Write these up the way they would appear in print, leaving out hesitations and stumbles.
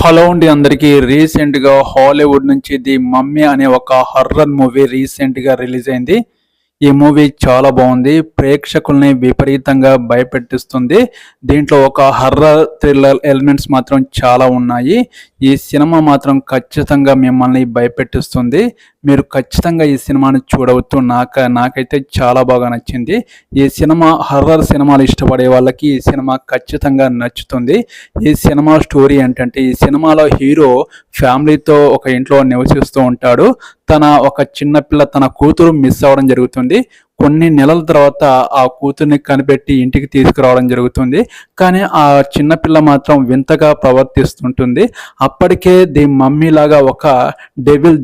Hello అండి అందరికీ. రీసెంట్గా హాలీవుడ్ నుంచి ది మమ్మీ అనే ఒక హర్రర్ మూవీ రీసెంట్గా రిలీజ్ అయింది. ఈ మూవీ చాలా బాగుంది, ప్రేక్షకుల్ని విపరీతంగా భయపెట్టిస్తుంది. దీంట్లో ఒక హర్రర్ థ్రిల్లర్ ఎలిమెంట్స్ మాత్రం చాలా ఉన్నాయి. ఈ సినిమా మాత్రం ఖచ్చితంగా మిమ్మల్ని భయపెట్టిస్తుంది. మీరు ఖచ్చితంగా ఈ సినిమాని చూడవచ్చు. నాకైతే చాలా బాగా నచ్చింది. ఈ సినిమా హర్రర్ సినిమాలు ఇష్టపడే వాళ్ళకి ఈ సినిమా ఖచ్చితంగా నచ్చుతుంది. ఈ సినిమా స్టోరీ ఏంటంటే, ఈ సినిమాలో హీరో ఫ్యామిలీతో ఒక ఇంట్లో నివసిస్తూ ఉంటాడు. ఒక చిన్న పిల్ల తన కూతురు మిస్ అవ్వడం జరుగుతుంది. కొన్ని నెలల తర్వాత ఆ కూతుర్ని కనిపెట్టి ఇంటికి తీసుకురావడం జరుగుతుంది. కానీ ఆ చిన్నపిల్ల మాత్రం వింతగా ప్రవర్తిస్తుంటుంది. అప్పటికే ది మమ్మీ లాగా ఒక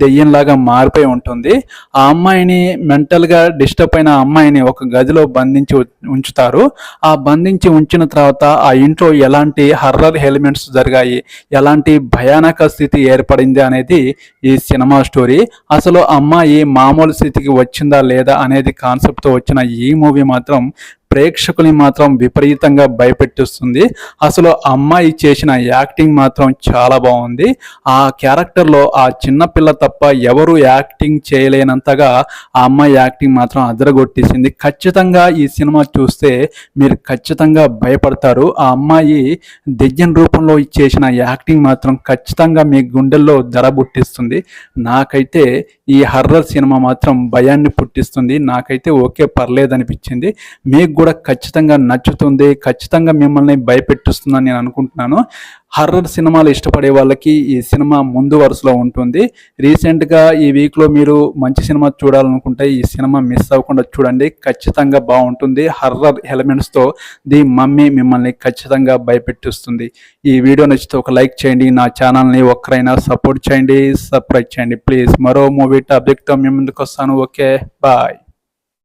దెయ్యంలాగా మారిపోయి ఉంటుంది. ఆ అమ్మాయిని మెంటల్గా డిస్టర్బ్ అయిన అమ్మాయిని ఒక గదిలో బంధించి ఉంచుతారు. ఆ బంధించి ఉంచిన తర్వాత ఆ ఇంట్లో ఎలాంటి హర్రర్ ఎలిమెంట్స్ జరిగాయి, ఎలాంటి భయానక స్థితి ఏర్పడింది అనేది ఈ సినిమా స్టోరీ. అసలు అమ్మాయి మామూలు స్థితికి వచ్చిందా లేదా అనేది కాన్సెప్ట్తో వచ్చిన ఈ మూవీ మాత్రం ప్రేక్షకుని మాత్రం విపరీతంగా భయపెట్టిస్తుంది. అసలు అమ్మాయి చేసిన యాక్టింగ్ మాత్రం చాలా బాగుంది. ఆ క్యారెక్టర్లో ఆ చిన్నపిల్ల తప్ప ఎవరు యాక్టింగ్ చేయలేనంతగా ఆ అమ్మాయి యాక్టింగ్ మాత్రం అదరగొట్టేసింది. ఖచ్చితంగా ఈ సినిమా చూస్తే మీరు ఖచ్చితంగా భయపడతారు. ఆ అమ్మాయి దెయ్యం రూపంలో చేసిన యాక్టింగ్ మాత్రం ఖచ్చితంగా మీ గుండెల్లో దడబుట్టిస్తుంది. నాకైతే ఈ హర్రర్ సినిమా మాత్రం భయాన్ని పుట్టిస్తుంది. నాకైతే ఓకే, పర్లేదనిపించింది. మీకు కూడా ఖచ్చితంగా నచ్చుతుంది, ఖచ్చితంగా మిమ్మల్ని భయపెట్టిస్తుందని నేను అనుకుంటున్నాను. హర్రర్ సినిమాలు ఇష్టపడే వాళ్ళకి ఈ సినిమా ముందు వరుసలో ఉంటుంది. రీసెంట్గా ఈ వీక్లో మీరు మంచి సినిమా చూడాలనుకుంటే ఈ సినిమా మిస్ అవ్వకుండా చూడండి, ఖచ్చితంగా బాగుంటుంది. హర్రర్ ఎలిమెంట్స్తో ది మమ్మీ మిమ్మల్ని ఖచ్చితంగా భయపెట్టిస్తుంది. ఈ వీడియో నచ్చితే ఒక లైక్ చేయండి, నా ఛానల్ని ఒక్కరైనా సపోర్ట్ చేయండి, సబ్స్క్రైబ్ చేయండి ప్లీజ్. మరో మూవీ టాపిక్తో మీ ముందుకు వస్తాను. Okay, bye.